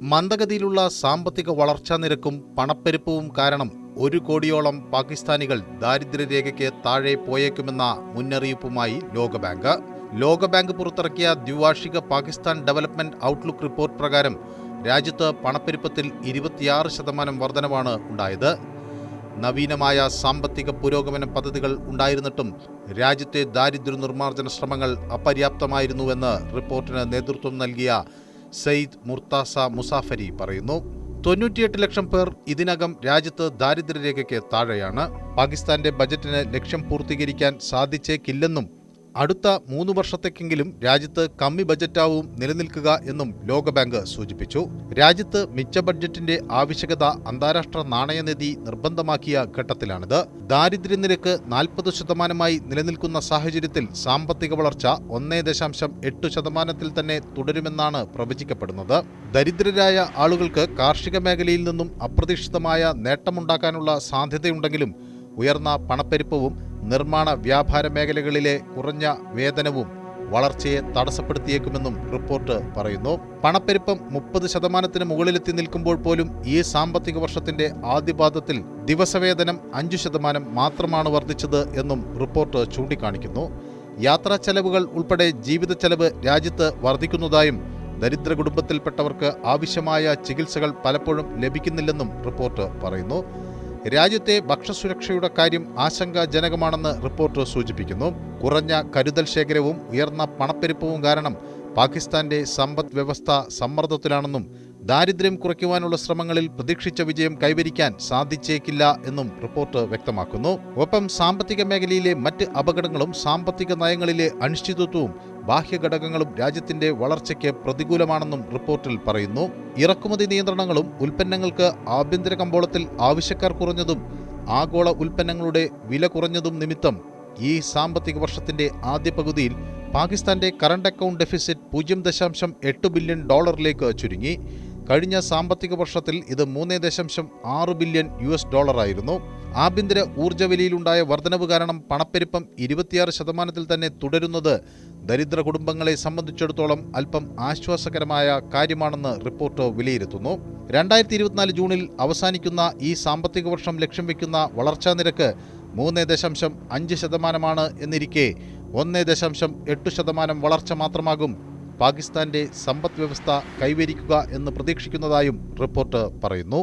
മന്ദഗതിയിലുള്ള സാമ്പത്തിക വളർച്ചാ നിരക്കും പണപ്പെരുപ്പവും കാരണം 1 കോടിയോളം പാകിസ്ഥാനികൾ ദാരിദ്ര്യരേഖയ്ക്ക് താഴെ പോയേക്കുമെന്ന മുന്നറിയിപ്പുമായി ലോകബാങ്ക്. ലോകബാങ്ക് പുറത്തിറക്കിയ ദ്വിവാർഷിക പാകിസ്ഥാൻ ഡെവലപ്മെന്റ് ഔട്ട്ലുക്ക് റിപ്പോർട്ട് പ്രകാരം രാജ്യത്ത് പണപ്പെരുപ്പത്തിൽ 26% വർധനവാണ് ഉണ്ടായത്. നവീനമായ സാമ്പത്തിക പുരോഗമന പദ്ധതികൾ ഉണ്ടായിരുന്നിട്ടും രാജ്യത്തെ ദാരിദ്ര്യ നിർമ്മാർജ്ജന ശ്രമങ്ങൾ അപര്യാപ്തമായിരുന്നുവെന്ന് റിപ്പോർട്ടിന് നേതൃത്വം നൽകിയ സയ്യിദ് മുർത്താസ മുസാഫരി പറയുന്നു. 98 ലക്ഷം പേർ ഇതിനകം രാജ്യത്ത് ദാരിദ്ര്യരേഖയ്ക്ക് താഴെയാണ്. പാകിസ്ഥാന്റെ ബജറ്റിന് ലക്ഷ്യം പൂർത്തീകരിക്കാൻ സാധിച്ചേക്കില്ലെന്നും അടുത്ത 3 വർഷത്തേക്കെങ്കിലും രാജ്യത്ത് കമ്മി ബജറ്റാവും നിലനിൽക്കുക എന്നും ലോകബാങ്ക് സൂചിപ്പിച്ചു. രാജ്യത്ത് മിച്ച ബഡ്ജറ്റിന്റെ ആവശ്യകത അന്താരാഷ്ട്ര നാണയനിധി നിർബന്ധമാക്കിയ ഘട്ടത്തിലാണിത്. ദാരിദ്ര്യനിരക്ക് 40% നിലനിൽക്കുന്ന സാഹചര്യത്തിൽ സാമ്പത്തിക വളർച്ച 1.8% തന്നെ തുടരുമെന്നാണ് പ്രവചിക്കപ്പെടുന്നത്. ദരിദ്രരായ ആളുകൾക്ക് കാർഷിക മേഖലയിൽ നിന്നും അപ്രതീക്ഷിതമായ നേട്ടമുണ്ടാക്കാനുള്ള സാധ്യതയുണ്ടെങ്കിലും ഉയർന്ന പണപ്പെരുപ്പവും നിർമ്മാണ വ്യാപാര മേഖലകളിലെ കുറഞ്ഞ വേതനവും വളർച്ചയെ തടസ്സപ്പെടുത്തിയേക്കുമെന്നും റിപ്പോർട്ട് പറയുന്നു. പണപ്പെരുപ്പം 30% മുകളിലെത്തി നിൽക്കുമ്പോൾ പോലും ഈ സാമ്പത്തിക വർഷത്തിന്റെ ആദ്യപാദത്തിൽ ദിവസവേതനം 5% മാത്രമാണ് വർദ്ധിച്ചത് എന്നും റിപ്പോർട്ട് ചൂണ്ടിക്കാണിക്കുന്നു. യാത്രാ ചെലവുകൾ ഉൾപ്പെടെ ജീവിത ചെലവ് രാജ്യത്ത് വർദ്ധിക്കുന്നതായും ദരിദ്ര കുടുംബത്തിൽപ്പെട്ടവർക്ക് ആവശ്യമായ ചികിത്സകൾ പലപ്പോഴും ലഭിക്കുന്നില്ലെന്നും റിപ്പോർട്ട് പറയുന്നു. രാജ്യത്തെ ഭക്ഷ്യസുരക്ഷയുടെ കാര്യം ആശങ്കാജനകമാണെന്ന് റിപ്പോർട്ട് സൂചിപ്പിക്കുന്നു. കുറഞ്ഞ കരുതൽ ശേഖരവും ഉയർന്ന പണപ്പെരുപ്പവും കാരണം പാകിസ്ഥാന്റെ സമ്പദ് വ്യവസ്ഥ സമ്മർദ്ദത്തിലാണെന്നും ദാരിദ്ര്യം കുറയ്ക്കുവാനുള്ള ശ്രമങ്ങളിൽ പ്രതീക്ഷിച്ച വിജയം കൈവരിക്കാൻ സാധിച്ചേക്കില്ല എന്നും റിപ്പോർട്ട് വ്യക്തമാക്കുന്നു. ഒപ്പം സാമ്പത്തിക മേഖലയിലെ മറ്റ് അപകടങ്ങളും സാമ്പത്തിക നയങ്ങളിലെ അനിശ്ചിതത്വവും ബാഹ്യഘടകങ്ങളും രാജ്യത്തിന്റെ വളർച്ചയ്ക്ക് പ്രതികൂലമാണെന്നും റിപ്പോർട്ടിൽ പറയുന്നു. ഇറക്കുമതി നിയന്ത്രണങ്ങളും ഉൽപ്പന്നങ്ങൾക്ക് ആഭ്യന്തര കമ്പോളത്തിൽ ആവശ്യക്കാർ കുറഞ്ഞതും ആഗോള ഉൽപ്പന്നങ്ങളുടെ വില കുറഞ്ഞതും നിമിത്തം ഈ സാമ്പത്തിക വർഷത്തിന്റെ ആദ്യ പകുതിയിൽ പാകിസ്ഥാന്റെ കറണ്ട് അക്കൗണ്ട് ഡെഫിസിറ്റ് $0.8 ബില്യൺ ചുരുങ്ങി. കഴിഞ്ഞ സാമ്പത്തിക വർഷത്തിൽ ഇത് $3.6 ബില്യൺ ആയിരുന്നു. ആഭ്യന്തര ഊർജ്ജ വിലയിലുണ്ടായ വർധനവ് കാരണം പണപ്പെരുപ്പം 26% തന്നെ തുടരുന്നത് ദരിദ്ര കുടുംബങ്ങളെ സംബന്ധിച്ചിടത്തോളം അല്പം ആശ്വാസകരമായ കാര്യമാണെന്ന് റിപ്പോർട്ട് വിലയിരുത്തുന്നു. 2024 ജൂണിൽ അവസാനിക്കുന്ന ഈ സാമ്പത്തിക വർഷം ലക്ഷ്യം വയ്ക്കുന്ന വളർച്ചാ നിരക്ക് 3.5% എന്നിരിക്കെ 1.8% വളർച്ച മാത്രമാകും പാകിസ്ഥാന്റെ സമ്പദ് വ്യവസ്ഥ കൈവരിക്കുക എന്ന് പ്രതീക്ഷിക്കുന്നതായും റിപ്പോർട്ട് പറയുന്നു.